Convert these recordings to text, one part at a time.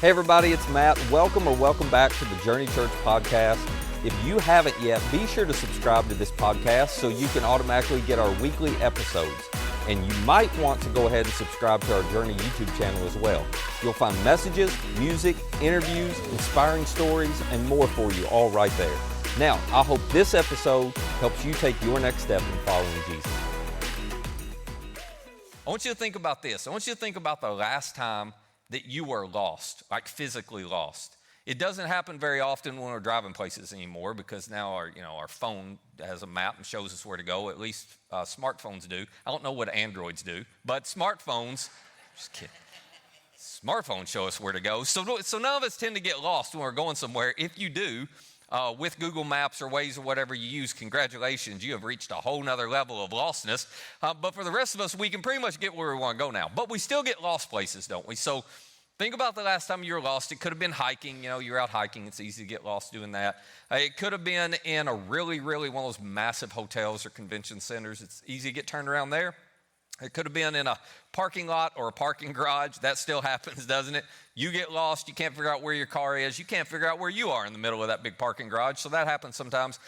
Hey everybody, it's Matt. Welcome back to the Journey Church podcast. If you haven't yet, be sure to subscribe to this podcast so you can automatically get our weekly episodes. And you might want to go ahead and subscribe to our Journey YouTube channel as well. You'll find messages, music, interviews, inspiring stories, and more for you all right there. Now, I hope this episode helps you take your next step in following Jesus. I want you to think about this. I want you to think about the last time that you were lost, like physically lost. It doesn't happen very often when we're driving places anymore because now our phone has a map and shows us where to go. At least smartphones do. I don't know what Androids do, but smartphones, just kidding. Smartphones show us where to go. So none of us tend to get lost when we're going somewhere. If you do, with Google Maps or Waze or whatever you use, congratulations, you have reached a whole nother level of lostness. But for the rest of us, we can pretty much get where we want to go now. But we still get lost places, don't we? So think about the last time you were lost. It could have been hiking. You're out hiking. It's easy to get lost doing that. It could have been in a really one of those massive hotels or convention centers. It's easy to get turned around there. It could have been in a parking lot or a parking garage. That still happens, doesn't it? You get lost. You can't figure out where your car is. You can't figure out where you are in the middle of that big parking garage. So that happens sometimes.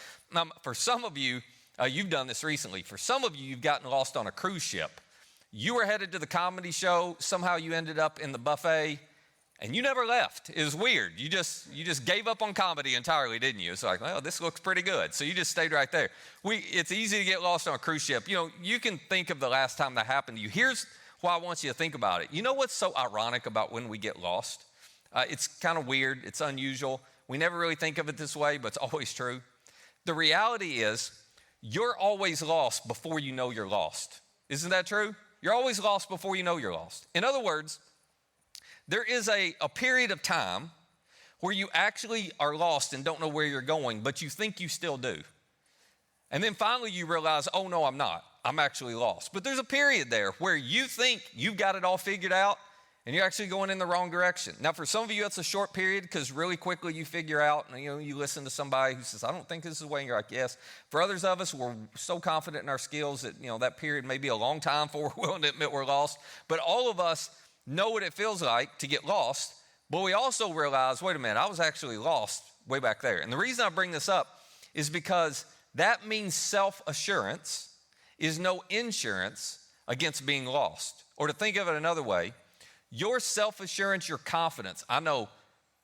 For some of you, you've done this recently. For some of you, you've gotten lost on a cruise ship. You were headed to the comedy show. Somehow you ended up in the buffet, and you never left. It was weird. You just gave up on comedy entirely, didn't you? It's like, well, this looks pretty good. So you just stayed right there. It's easy to get lost on a cruise ship. You can think of the last time that happened to you. Here's why I want you to think about it. You know what's so ironic about when we get lost? It's kind of weird. It's unusual. We never really think of it this way, but it's always true. The reality is you're always lost before you know you're lost. Isn't that true? You're always lost before you know you're lost. In other words, there is a period of time where you actually are lost and don't know where you're going, but you think you still do. And then finally you realize, oh no, I'm not. I'm actually lost. But there's a period there where you think you've got it all figured out and you're actually going in the wrong direction. Now for some of you, it's a short period because really quickly you figure out, and you listen to somebody who says, I don't think this is the way, and you're like, yes. For others of us, we're so confident in our skills that, that period may be a long time before we're willing to admit we're lost. But all of us know what it feels like to get lost, but we also realize, wait a minute, I was actually lost way back there. And the reason I bring this up is because that means self-assurance is no insurance against being lost. Or to think of it another way, your self-assurance, your confidence, I know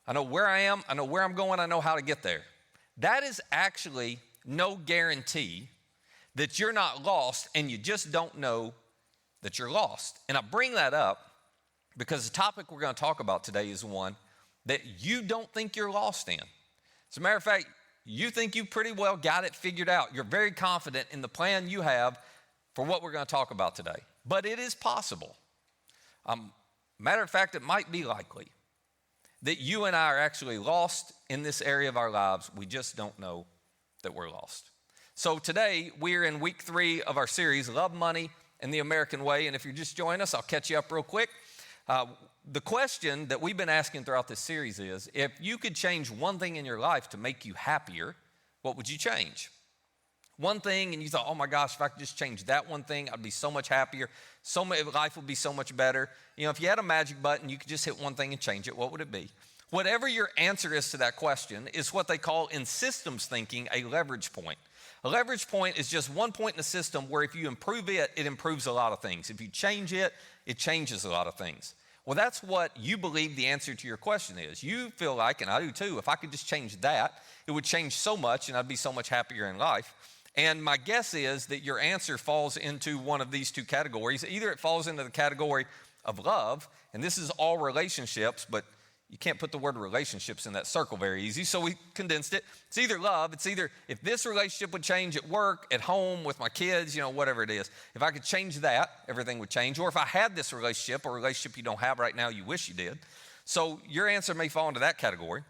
where I am, I know where I'm going, I know how to get there. That is actually no guarantee that you're not lost and you just don't know that you're lost. And I bring that up because the topic we're going to talk about today is one that you don't think you're lost in. As a matter of fact, you think you pretty well got it figured out. You're very confident in the plan you have for what we're going to talk about today. But it is possible. Matter of fact, it might be likely that you and I are actually lost in this area of our lives. We just don't know that we're lost. So today, we're in week 3 of our series, Love Money and the American Way. And if you're just joining us, I'll catch you up real quick. The question that we've been asking throughout this series is, if you could change one thing in your life to make you happier, what would you change? One thing, and you thought, oh my gosh, if I could just change that one thing, I'd be so much happier. Life would be so much better. If you had a magic button, you could just hit one thing and change it. What would it be? Whatever your answer is to that question is what they call in systems thinking a leverage point. A leverage point is just one point in the system where if you improve it, it improves a lot of things. If you change it, it changes a lot of things. Well, that's what you believe the answer to your question is. You feel like, and I do too, if I could just change that, it would change so much and I'd be so much happier in life. And my guess is that your answer falls into one of these two categories. Either it falls into the category of love, and this is all relationships, but you can't put the word relationships in that circle very easy, so we condensed it. It's either love, it's either if this relationship would change at work, at home, with my kids, whatever it is. If I could change that, everything would change. Or if I had this relationship, or a relationship you don't have right now, you wish you did. So your answer may fall into that category,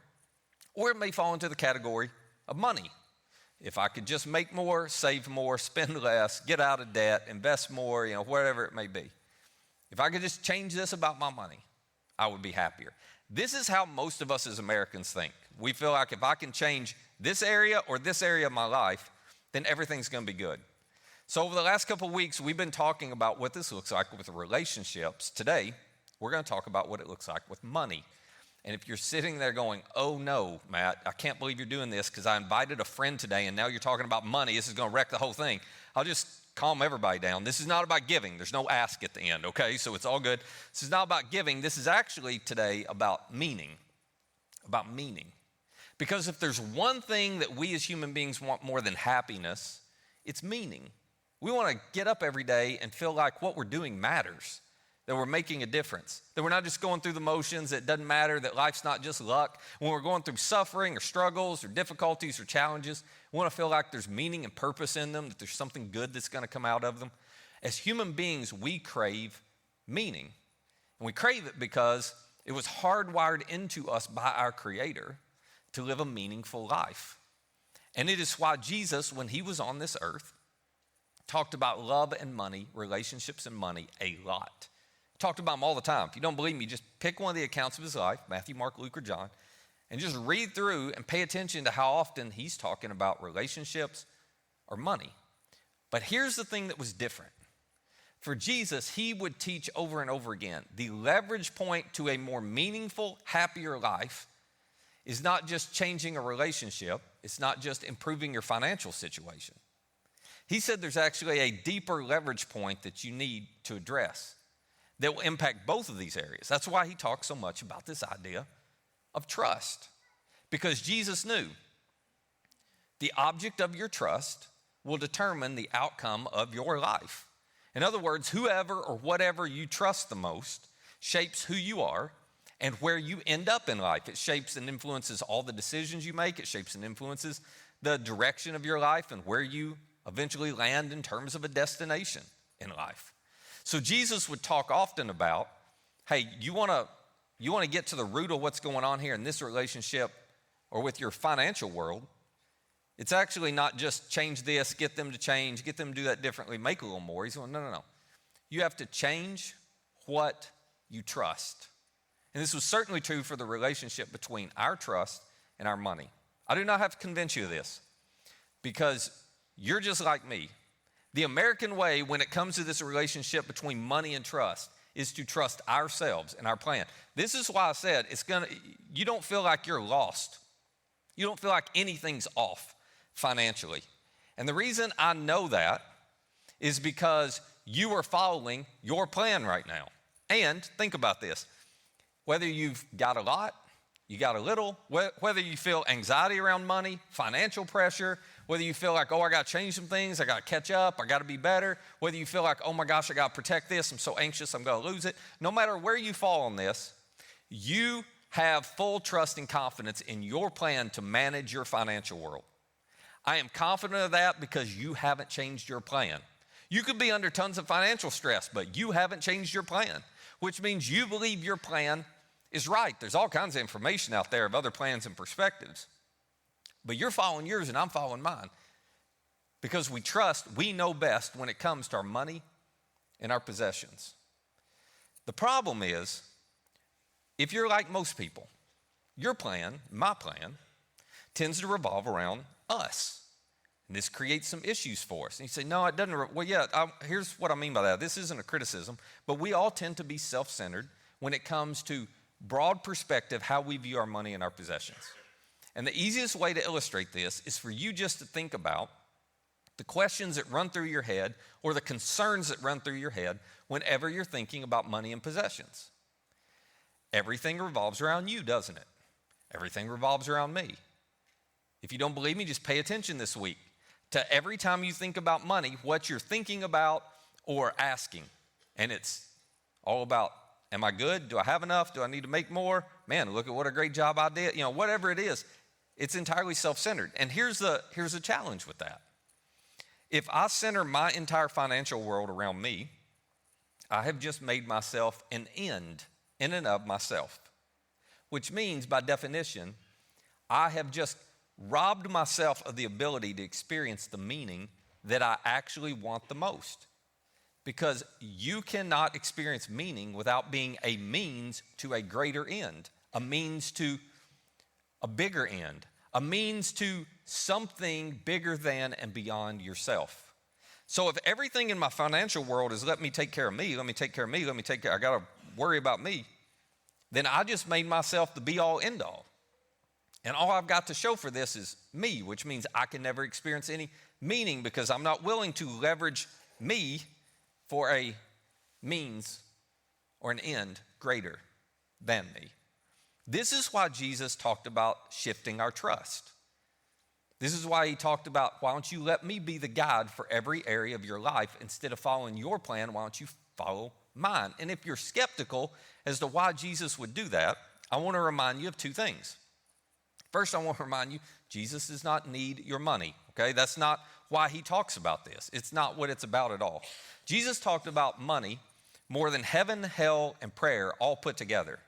or it may fall into the category of money. If I could just make more, save more, spend less, get out of debt, invest more, whatever it may be. If I could just change this about my money, I would be happier. This is how most of us as Americans think. We feel like if I can change this area or this area of my life, then everything's going to be good. So over the last couple of weeks, we've been talking about what this looks like with relationships. Today, we're going to talk about what it looks like with money. And if you're sitting there going, oh no, Matt, I can't believe you're doing this because I invited a friend today and now you're talking about money, this is going to wreck the whole thing, I'll just calm everybody down. This is not about giving. There's no ask at the end, okay? So it's all good. This is not about giving. This is actually today about meaning. About meaning. Because if there's one thing that we as human beings want more than happiness, it's meaning. We want to get up every day and feel like what we're doing matters, that we're making a difference, that we're not just going through the motions, that it doesn't matter, that life's not just luck. When we're going through suffering or struggles or difficulties or challenges, we want to feel like there's meaning and purpose in them, that there's something good that's going to come out of them. As human beings, we crave meaning. And we crave it because it was hardwired into us by our Creator to live a meaningful life. And it is why Jesus, when he was on this earth, talked about love and money, relationships and money a lot. Talked about them all the time. If you don't believe me, just pick one of the accounts of his life, Matthew, Mark, Luke, or John, and just read through and pay attention to how often he's talking about relationships or money. But here's the thing that was different. For Jesus, he would teach over and over again, the leverage point to a more meaningful, happier life is not just changing a relationship. It's not just improving your financial situation. He said there's actually a deeper leverage point that you need to address that will impact both of these areas. That's why he talks so much about this idea of trust. Because Jesus knew the object of your trust will determine the outcome of your life. In other words, whoever or whatever you trust the most shapes who you are and where you end up in life. It shapes and influences all the decisions you make. It shapes and influences the direction of your life and where you eventually land in terms of a destination in life. So Jesus would talk often about, hey, you want to get to the root of what's going on here in this relationship or with your financial world. It's actually not just change this, get them to change, get them to do that differently, make a little more. He's going, no. You have to change what you trust. And this was certainly true for the relationship between our trust and our money. I do not have to convince you of this because you're just like me. The American way when it comes to this relationship between money and trust is to trust ourselves and our plan. This is why I said you don't feel like you're lost. You don't feel like anything's off financially. And the reason I know that is because you are following your plan right now. And think about this. Whether you've got a lot, you got a little, whether you feel anxiety around money, financial pressure, whether you feel like, oh, I got to change some things, I got to catch up, I got to be better, whether you feel like, oh my gosh, I got to protect this, I'm so anxious, I'm going to lose it. No matter where you fall on this, you have full trust and confidence in your plan to manage your financial world. I am confident of that because you haven't changed your plan. You could be under tons of financial stress, but you haven't changed your plan, which means you believe your plan is right. There's all kinds of information out there of other plans and perspectives. But you're following yours and I'm following mine because we trust we know best when it comes to our money and our possessions. The problem is, if you're like most people, your plan, my plan, tends to revolve around us. And this creates some issues for us. And you say, no, it doesn't. Well, yeah, here's what I mean by that. This isn't a criticism, but we all tend to be self-centered when it comes to broad perspective, how we view our money and our possessions. And the easiest way to illustrate this is for you just to think about the questions that run through your head or the concerns that run through your head whenever you're thinking about money and possessions. Everything revolves around you, doesn't it? Everything revolves around me. If you don't believe me, just pay attention this week to every time you think about money, what you're thinking about or asking. And it's all about, am I good? Do I have enough? Do I need to make more? Man, look at what a great job I did. Whatever it is, it's entirely self-centered. And here's the challenge with that. If I center my entire financial world around me, I have just made myself an end in and of myself, which means by definition, I have just robbed myself of the ability to experience the meaning that I actually want the most. Because you cannot experience meaning without being a means to a greater end, a means to a bigger end, a means to something bigger than and beyond yourself. So if everything in my financial world is let me take care of me, I got to worry about me, then I just made myself the be-all, end-all. And all I've got to show for this is me, which means I can never experience any meaning because I'm not willing to leverage me for a means or an end greater than me. This is why Jesus talked about shifting our trust. This is why he talked about, why don't you let me be the guide for every area of your life? Instead of following your plan, why don't you follow mine? And if you're skeptical as to why Jesus would do that, I want to remind you of two things. First, I want to remind you, Jesus does not need your money, okay? That's not why he talks about this. It's not what it's about at all. Jesus talked about money more than heaven, hell, and prayer all put together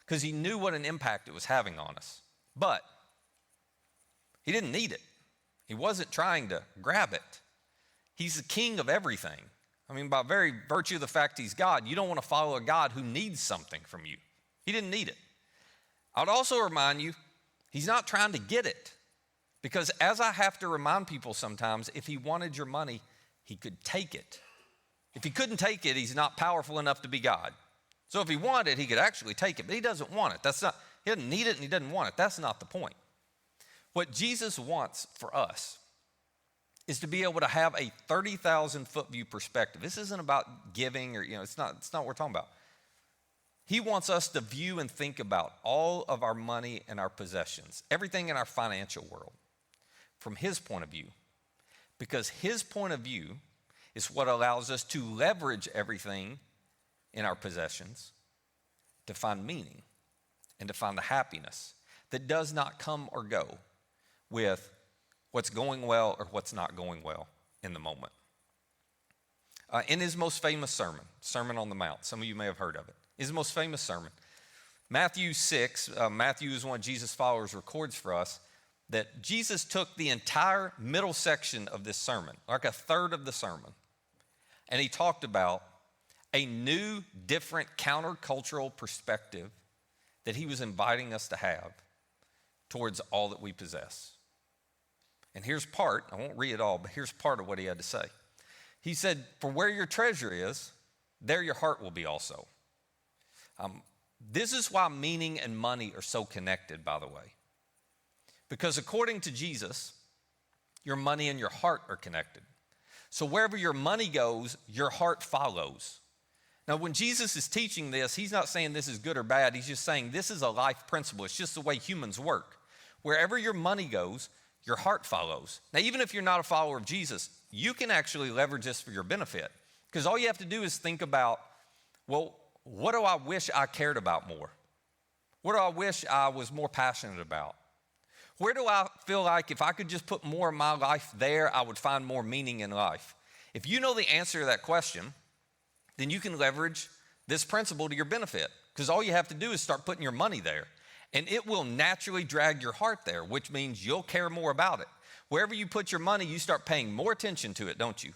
because he knew what an impact it was having on us. But he didn't need it. He wasn't trying to grab it. He's the king of everything. I mean, by very virtue of the fact he's God, you don't want to follow a God who needs something from you. He didn't need it. I would also remind you, he's not trying to get it. Because as I have to remind people sometimes, if he wanted your money, he could take it. If he couldn't take it, he's not powerful enough to be God. So if he wanted it, he could actually take it, but he doesn't want it. He doesn't need it and he doesn't want it. That's not the point. What Jesus wants for us is to be able to have a 30,000 foot view perspective. This isn't about giving or, it's not what we're talking about. He wants us to view and think about all of our money and our possessions, everything in our financial world from his point of view. Because his point of view is what allows us to leverage everything in our possessions to find meaning and to find the happiness that does not come or go with what's going well or what's not going well in the moment. In his most famous sermon, Sermon on the Mount, some of you may have heard of it, his most famous sermon, Matthew 6, Matthew is one of Jesus' followers, records for us that Jesus took the entire middle section of this sermon, like a third of the sermon, and he talked about a new, different, countercultural perspective that he was inviting us to have towards all that we possess. And here's part, I won't read it all, but here's part of what he had to say. He said, for where your treasure is, there your heart will be also. This is why meaning and money are so connected, by the way. Because according to Jesus, your money and your heart are connected. So wherever your money goes, your heart follows. Now, when Jesus is teaching this, he's not saying this is good or bad. He's just saying this is a life principle. It's just the way humans work. Wherever your money goes, your heart follows. Now, even if you're not a follower of Jesus, you can actually leverage this for your benefit. Because all you have to do is think about, well, what do I wish I cared about more? What do I wish I was more passionate about? Where do I feel like if I could just put more of my life there, I would find more meaning in life? If you know the answer to that question, then you can leverage this principle to your benefit. Because all you have to do is start putting your money there. And it will naturally drag your heart there, which means you'll care more about it. Wherever you put your money, you start paying more attention to it, don't you?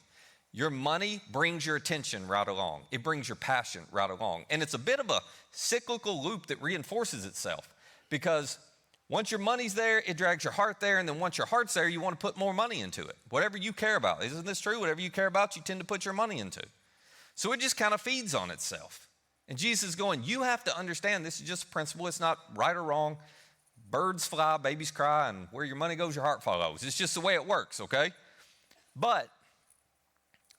Your money brings your attention right along. It brings your passion right along. And it's a bit of a cyclical loop that reinforces itself. Because once your money's there, it drags your heart there. And then once your heart's there, you want to put more money into it. Whatever you care about. Isn't this true? Whatever you care about, you tend to put your money into. So it just kind of feeds on itself. And Jesus is going, you have to understand this is just a principle. It's not right or wrong. Birds fly, babies cry, and where your money goes, your heart follows. It's just the way it works, okay? But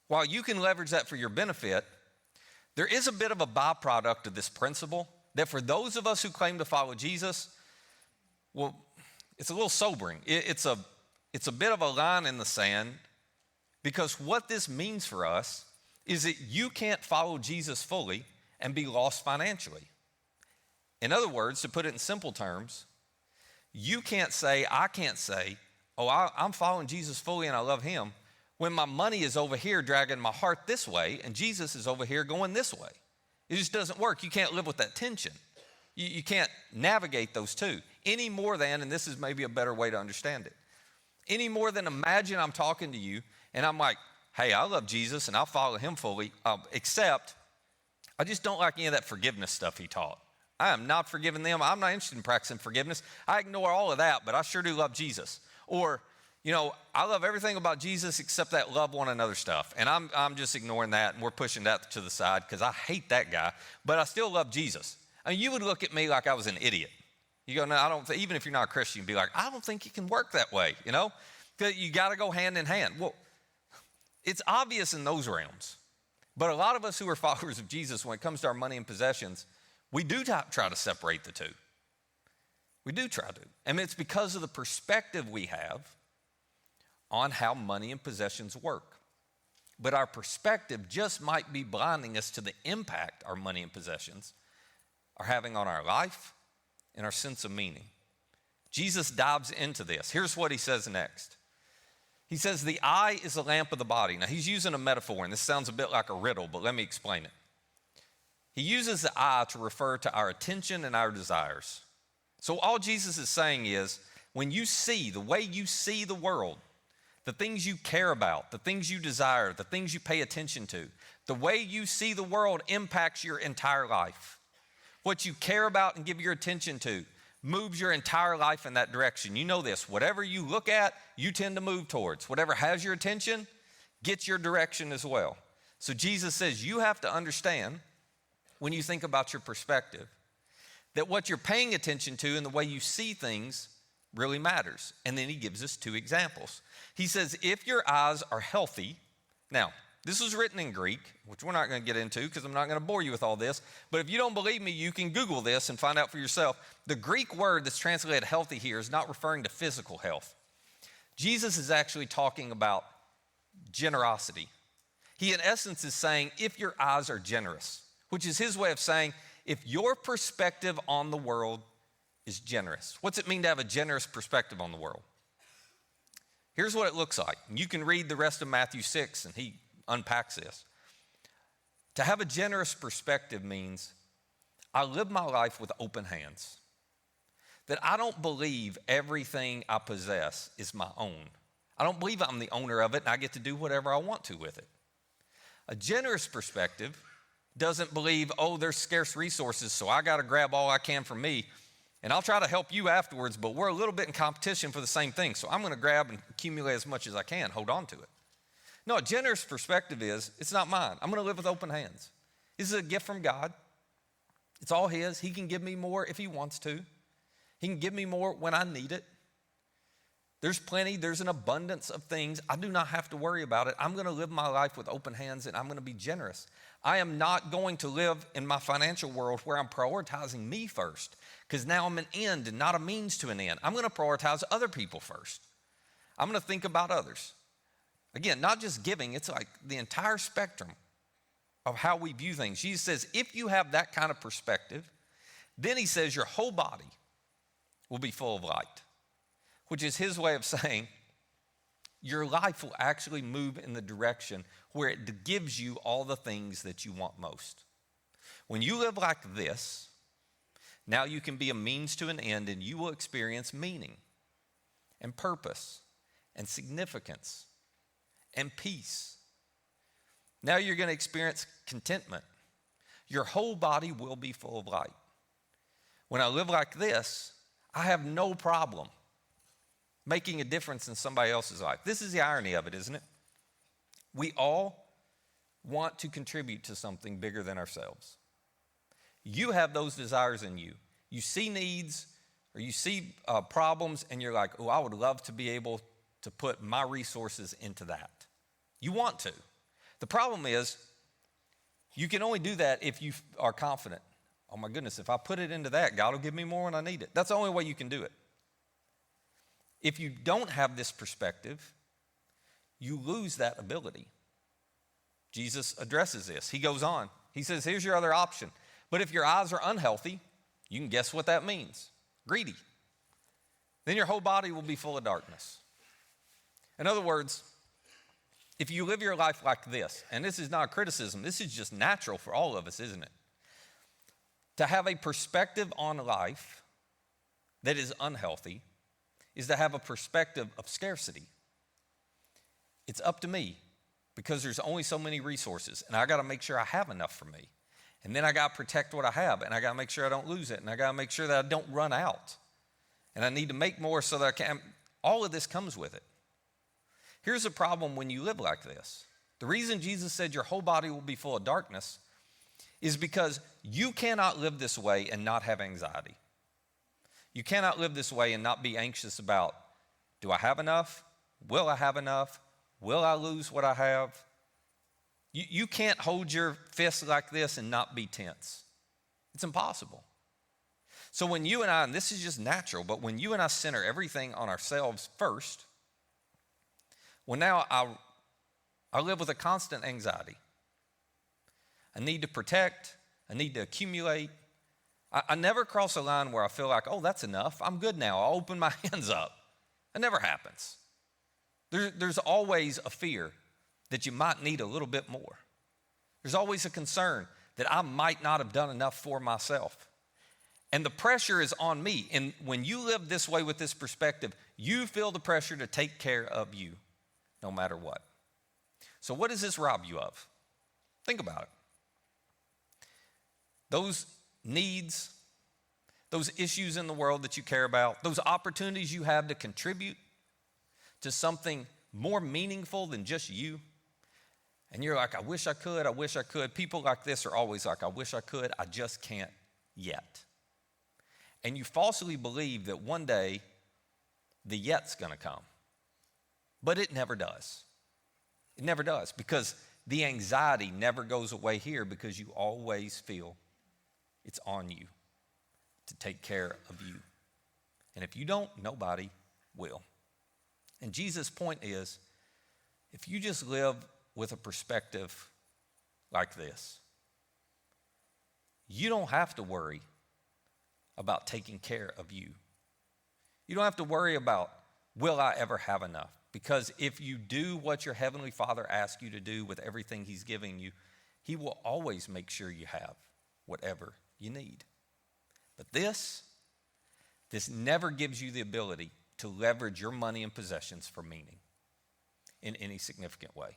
while you can leverage that for your benefit, there is a bit of a byproduct of this principle that for those of us who claim to follow Jesus, well, it's a little sobering. It's a bit of a line in the sand because what this means for us is that you can't follow Jesus fully and be lost financially. In other words, to put it in simple terms, I can't say, I'm following Jesus fully and I love him, when my money is over here dragging my heart this way and Jesus is over here going this way. It just doesn't work. You can't live with that tension. You can't navigate those two any more than, and this is maybe a better way to understand it, any more than imagine I'm talking to you and I'm like, hey, I love Jesus and I'll follow him fully, except I just don't like any of that forgiveness stuff he taught. I am not forgiving them. I'm not interested in practicing forgiveness. I ignore all of that, but I sure do love Jesus. Or, I love everything about Jesus except that love one another stuff. And I'm just ignoring that, and we're pushing that to the side because I hate that guy, but I still love Jesus. I mean, you would look at me like I was an idiot. You go, no, I don't, even if you're not a Christian, you'd be like, I don't think it can work that way, you know? You got to go hand in hand. Well, it's obvious in those realms. But a lot of us who are followers of Jesus, when it comes to our money and possessions, we do try to separate the two. We do try to. And it's because of the perspective we have on how money and possessions work. But our perspective just might be blinding us to the impact our money and possessions are having on our life and our sense of meaning. Jesus dives into this. Here's what he says next. He says, the eye is the lamp of the body. Now, he's using a metaphor, and this sounds a bit like a riddle, but let me explain it. He uses the eye to refer to our attention and our desires. So all Jesus is saying is, when you see, the way you see the world, the things you care about, the things you desire, the things you pay attention to, the way you see the world impacts your entire life. What you care about and give your attention to moves your entire life in that direction. You know this. Whatever you look at, you tend to move towards. Whatever has your attention gets your direction as well. So Jesus says you have to understand, when you think about your perspective, that what you're paying attention to and the way you see things really matters. And then he gives us two examples. He says, if your eyes are healthy, now, this was written in Greek, which we're not going to get into because I'm not going to bore you with all this. But if you don't believe me, you can Google this and find out for yourself. The Greek word that's translated healthy here is not referring to physical health. Jesus is actually talking about generosity. He, in essence, is saying, if your eyes are generous, which is his way of saying, if your perspective on the world is generous. What's it mean to have a generous perspective on the world? Here's what it looks like. You can read the rest of Matthew 6, and he unpacks this. To have a generous perspective means I live my life with open hands. That I don't believe everything I possess is my own. I don't believe I'm the owner of it and I get to do whatever I want to with it. A generous perspective doesn't believe, oh, there's scarce resources, so I got to grab all I can from me, and I'll try to help you afterwards, but we're a little bit in competition for the same thing, so I'm going to grab and accumulate as much as I can, hold on to it. No, a generous perspective is, it's not mine. I'm going to live with open hands. This is a gift from God. It's all his. He can give me more if he wants to. He can give me more when I need it. There's plenty. There's an abundance of things. I do not have to worry about it. I'm going to live my life with open hands, and I'm going to be generous. I am not going to live in my financial world where I'm prioritizing me first, because now I'm an end and not a means to an end. I'm going to prioritize other people first. I'm going to think about others. Again, not just giving, it's like the entire spectrum of how we view things. Jesus says, if you have that kind of perspective, then he says your whole body will be full of light, which is his way of saying your life will actually move in the direction where it gives you all the things that you want most. When you live like this, now you can be a means to an end, and you will experience meaning and purpose and significance and peace. Now you're going to experience contentment. Your whole body will be full of light. When I live like this, I have no problem making a difference in somebody else's life. This is the irony of it, isn't it? We all want to contribute to something bigger than ourselves. You have those desires in you. You see needs or you see problems, and you're like, oh, I would love to be able to put my resources into that. You want to. The problem is, you can only do that if you are confident. Oh my goodness, if I put it into that, God will give me more when I need it. That's the only way you can do it. If you don't have this perspective, you lose that ability. Jesus addresses this. He goes on. He says, here's your other option. But if your eyes are unhealthy, you can guess what that means. Greedy. Then your whole body will be full of darkness. In other words, if you live your life like this, and this is not a criticism, this is just natural for all of us, isn't it? To have a perspective on life that is unhealthy is to have a perspective of scarcity. It's up to me because there's only so many resources, and I got to make sure I have enough for me. And then I got to protect what I have, and I got to make sure I don't lose it, and I got to make sure that I don't run out. And I need to make more so that I can. All of this comes with it. Here's the problem when you live like this. The reason Jesus said your whole body will be full of darkness is because you cannot live this way and not have anxiety. You cannot live this way and not be anxious about, do I have enough? Will I have enough? Will I lose what I have? You can't hold your fist like this and not be tense. It's impossible. So when you and I, and this is just natural, but when you and I center everything on ourselves first, well, now I live with a constant anxiety. I need to protect. I need to accumulate. I never cross a line where I feel like, oh, that's enough. I'm good now. I'll open my hands up. That never happens. There's always a fear that you might need a little bit more. There's always a concern that I might not have done enough for myself. And the pressure is on me. And when you live this way with this perspective, you feel the pressure to take care of you no matter what. So what does this rob you of? Think about it. Those needs, those issues in the world that you care about, those opportunities you have to contribute to something more meaningful than just you. And you're like, I wish I could, I wish I could. People like this are always like, I wish I could, I just can't yet. And you falsely believe that one day the yet's gonna come. But it never does. It never does, because the anxiety never goes away here, because you always feel it's on you to take care of you. And if you don't, nobody will. And Jesus' point is, if you just live with a perspective like this, you don't have to worry about taking care of you. You don't have to worry about, will I ever have enough? Because if you do what your Heavenly Father asks you to do with everything He's giving you, He will always make sure you have whatever you need. But this never gives you the ability to leverage your money and possessions for meaning in any significant way.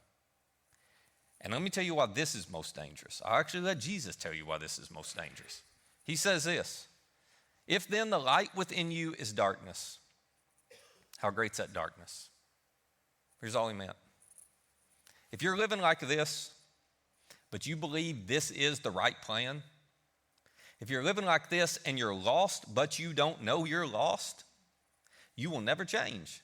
And let me tell you why this is most dangerous. I'll actually let Jesus tell you why this is most dangerous. He says this, if then the light within you is darkness, how great's that darkness? Here's all He meant. If you're living like this, but you believe this is the right plan, if you're living like this and you're lost, but you don't know you're lost, you will never change.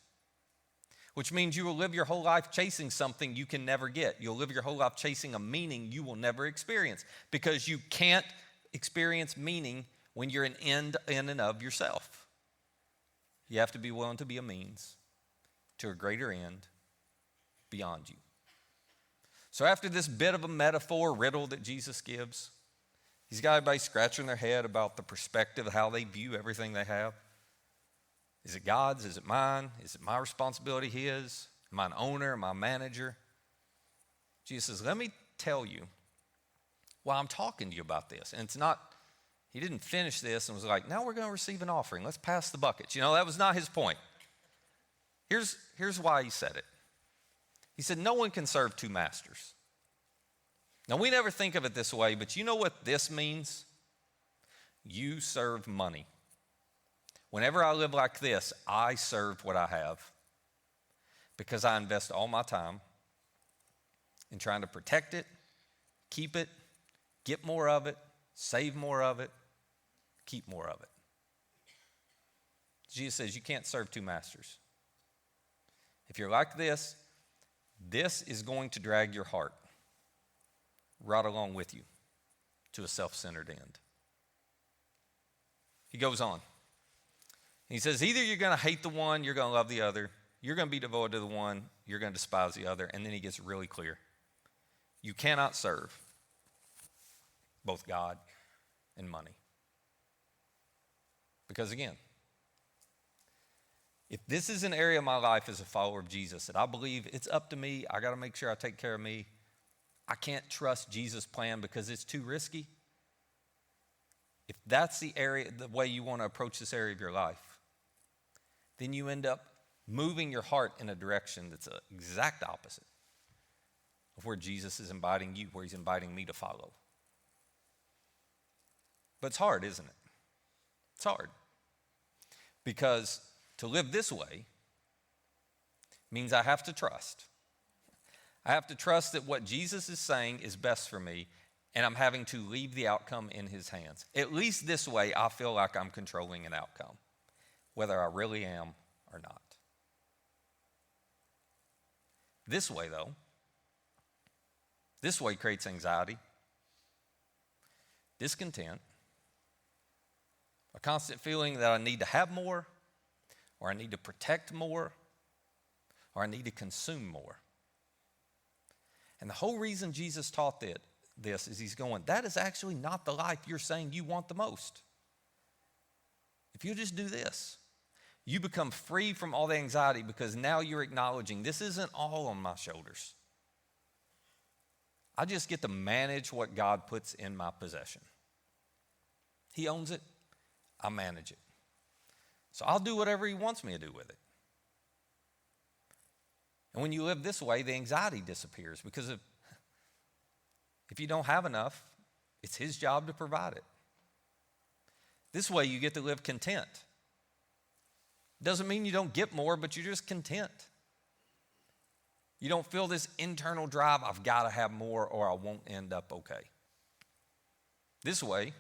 Which means you will live your whole life chasing something you can never get. You'll live your whole life chasing a meaning you will never experience, because you can't experience meaning when you're an end in and of yourself. You have to be willing to be a means to a greater end beyond you. So after this bit of a metaphor riddle that Jesus gives, He's got everybody scratching their head about the perspective of how they view everything they have. Is it God's? Is it mine? Is it my responsibility, His? Am I an owner? Am I a manager? Jesus says, let me tell you why I'm talking to you about this. And it's not, He didn't finish this and was like, now we're going to receive an offering. Let's pass the buckets. That was not His point. Here's why He said it. He said, no one can serve two masters. Now, we never think of it this way, but you know what this means? You serve money. Whenever I live like this, I serve what I have, because I invest all my time in trying to protect it, keep it, get more of it, save more of it, keep more of it. Jesus says you can't serve two masters. If you're like this is going to drag your heart right along with you to a self-centered end. He goes on. He says, either you're going to hate the one, you're going to love the other. You're going to be devoted to the one, you're going to despise the other. And then he gets really clear. You cannot serve both God and money. Because again, if this is an area of my life as a follower of Jesus that I believe it's up to me, I got to make sure I take care of me, I can't trust Jesus' plan because it's too risky. If that's the way you want to approach this area of your life, then you end up moving your heart in a direction that's the exact opposite of where Jesus is inviting you, where He's inviting me to follow. But it's hard, isn't it? It's hard. Because to live this way means I have to trust. I have to trust that what Jesus is saying is best for me, and I'm having to leave the outcome in his hands. At least this way, I feel like I'm controlling an outcome, whether I really am or not. This way, though, this way creates anxiety, discontent, a constant feeling that I need to have more, or I need to protect more, or I need to consume more. And the whole reason Jesus taught this is he's going, that is actually not the life you're saying you want the most. If you just do this, you become free from all the anxiety because now you're acknowledging this isn't all on my shoulders. I just get to manage what God puts in my possession. He owns it, I manage it. So I'll do whatever he wants me to do with it. And when you live this way, the anxiety disappears because if you don't have enough, it's his job to provide it. This way you get to live content. Doesn't mean you don't get more, but you're just content. You don't feel this internal drive, I've got to have more or I won't end up okay. This way,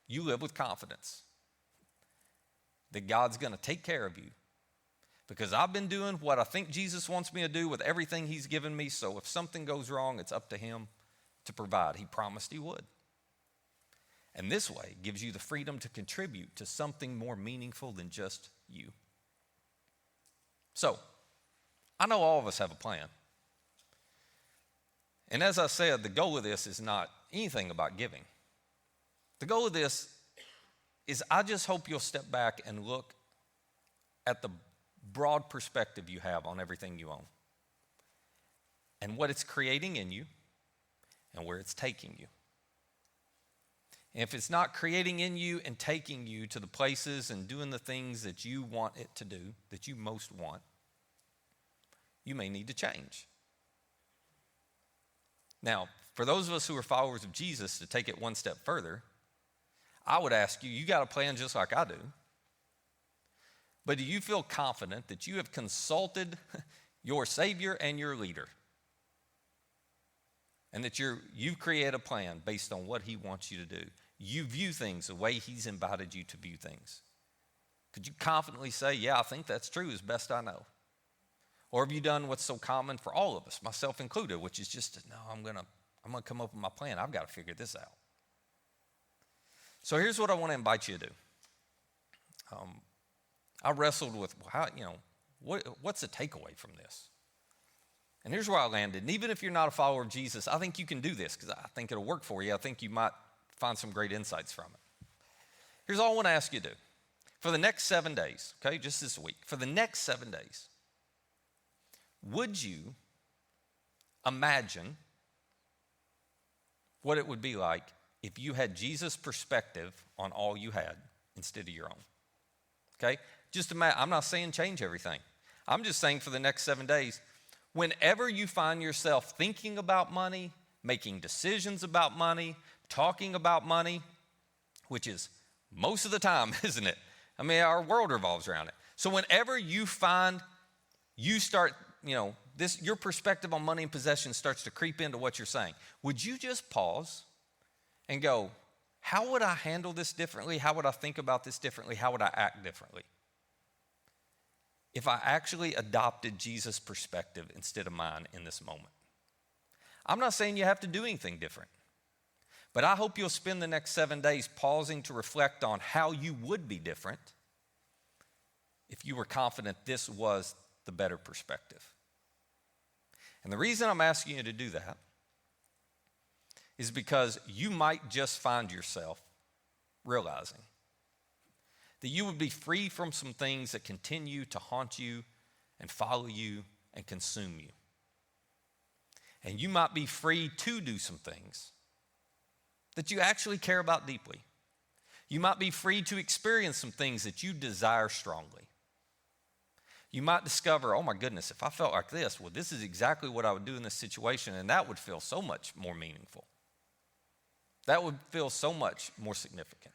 you live with confidence that God's going to take care of you because I've been doing what I think Jesus wants me to do with everything he's given me, so if something goes wrong, it's up to him to provide. He promised he would. And this way gives you the freedom to contribute to something more meaningful than just you. So, I know all of us have a plan. And as I said, the goal of this is not anything about giving. The goal of this is I just hope you'll step back and look at the broad perspective you have on everything you own and what it's creating in you and where it's taking you. And if it's not creating in you and taking you to the places and doing the things that you want it to do, that you most want, you may need to change. Now, for those of us who are followers of Jesus, to take it one step further, I would ask you, you got a plan just like I do. But do you feel confident that you have consulted your Savior and your leader? And that you've created a plan based on what he wants you to do. You view things the way he's invited you to view things. Could you confidently say, yeah, I think that's true as best I know? Or have you done what's so common for all of us, myself included, which is just, no, I'm gonna come up with my plan. I've got to figure this out. So here's what I want to invite you to do. I wrestled with what's the takeaway from this? And here's where I landed. And even if you're not a follower of Jesus, I think you can do this because I think it'll work for you. I think you might find some great insights from it. Here's all I want to ask you to do. For the next 7 days, okay, just this week, for the next 7 days, would you imagine what it would be like if you had Jesus' perspective on all you had instead of your own? Okay? Just imagine, I'm not saying change everything. I'm just saying for the next 7 days, whenever you find yourself thinking about money, making decisions about money, talking about money, which is most of the time, isn't it? I mean, our world revolves around it. So whenever you find you start, your perspective on money and possession starts to creep into what you're saying, would you just pause and go, how would I handle this differently? How would I think about this differently? How would I act differently if I actually adopted Jesus' perspective instead of mine in this moment? I'm not saying you have to do anything different, but I hope you'll spend the next 7 days pausing to reflect on how you would be different if you were confident this was the better perspective. And the reason I'm asking you to do that is because you might just find yourself realizing that you would be free from some things that continue to haunt you and follow you and consume you. And you might be free to do some things that you actually care about deeply. You might be free to experience some things that you desire strongly. You might discover, oh my goodness, if I felt like this, well, this is exactly what I would do in this situation, and that would feel so much more meaningful. That would feel so much more significant.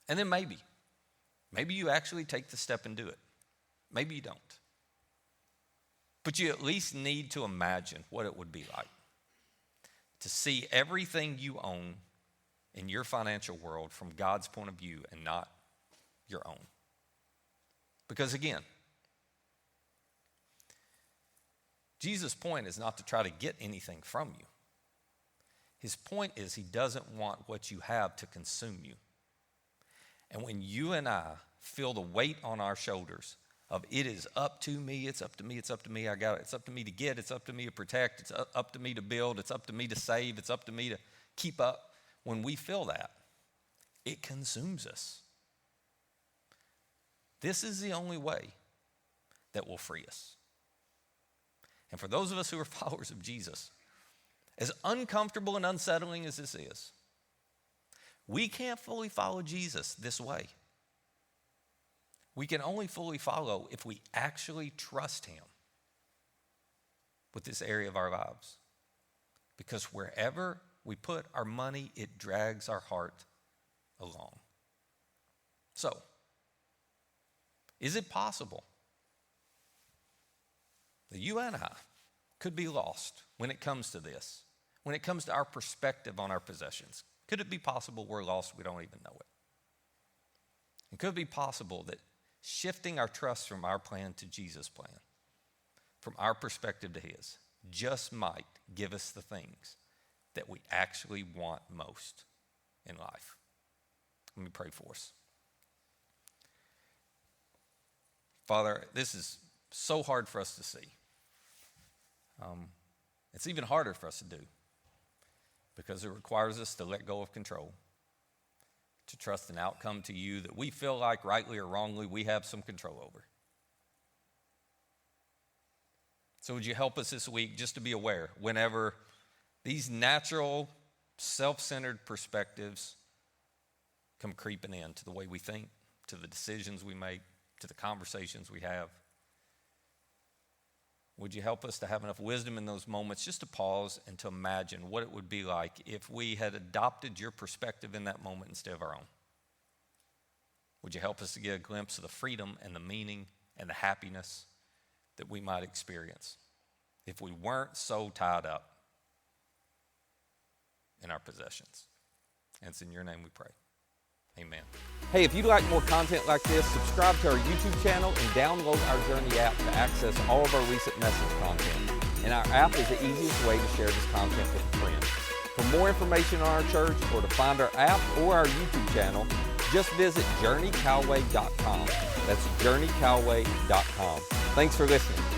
And then maybe you actually take the step and do it. Maybe you don't. But you at least need to imagine what it would be like to see everything you own in your financial world from God's point of view and not your own. Because again, Jesus' point is not to try to get anything from you. His point is he doesn't want what you have to consume you. And when you and I feel the weight on our shoulders of it is up to me, it's up to me, it's up to me, I got it, it's up to me to get, it's up to me to protect, it's up to me to build, it's up to me to save, it's up to me to keep up. When we feel that, it consumes us. This is the only way that will free us. And for those of us who are followers of Jesus, as uncomfortable and unsettling as this is, we can't fully follow Jesus this way. We can only fully follow if we actually trust him with this area of our lives. Because wherever we put our money, it drags our heart along. So, is it possible that you and I could be lost when it comes to this? When it comes to our perspective on our possessions? Could it be possible we're lost, we don't even know it? And could it be possible that shifting our trust from our plan to Jesus' plan, from our perspective to his, just might give us the things that we actually want most in life? Let me pray for us. Father, this is so hard for us to see. It's even harder for us to do because it requires us to let go of control, to trust an outcome to you that we feel like rightly or wrongly we have some control over. So would you help us this week just to be aware whenever these natural, self-centered perspectives come creeping in to the way we think, to the decisions we make, to the conversations we have. Would you help us to have enough wisdom in those moments just to pause and to imagine what it would be like if we had adopted your perspective in that moment instead of our own? Would you help us to get a glimpse of the freedom and the meaning and the happiness that we might experience if we weren't so tied up in our possessions? And it's in your name we pray. Amen. Hey, if you'd like more content like this, subscribe to our YouTube channel and download our Journey app to access all of our recent message content. And our app is the easiest way to share this content with friends. For more information on our church or to find our app or our YouTube channel, just visit JourneyCalway.com. That's JourneyCalway.com. Thanks for listening.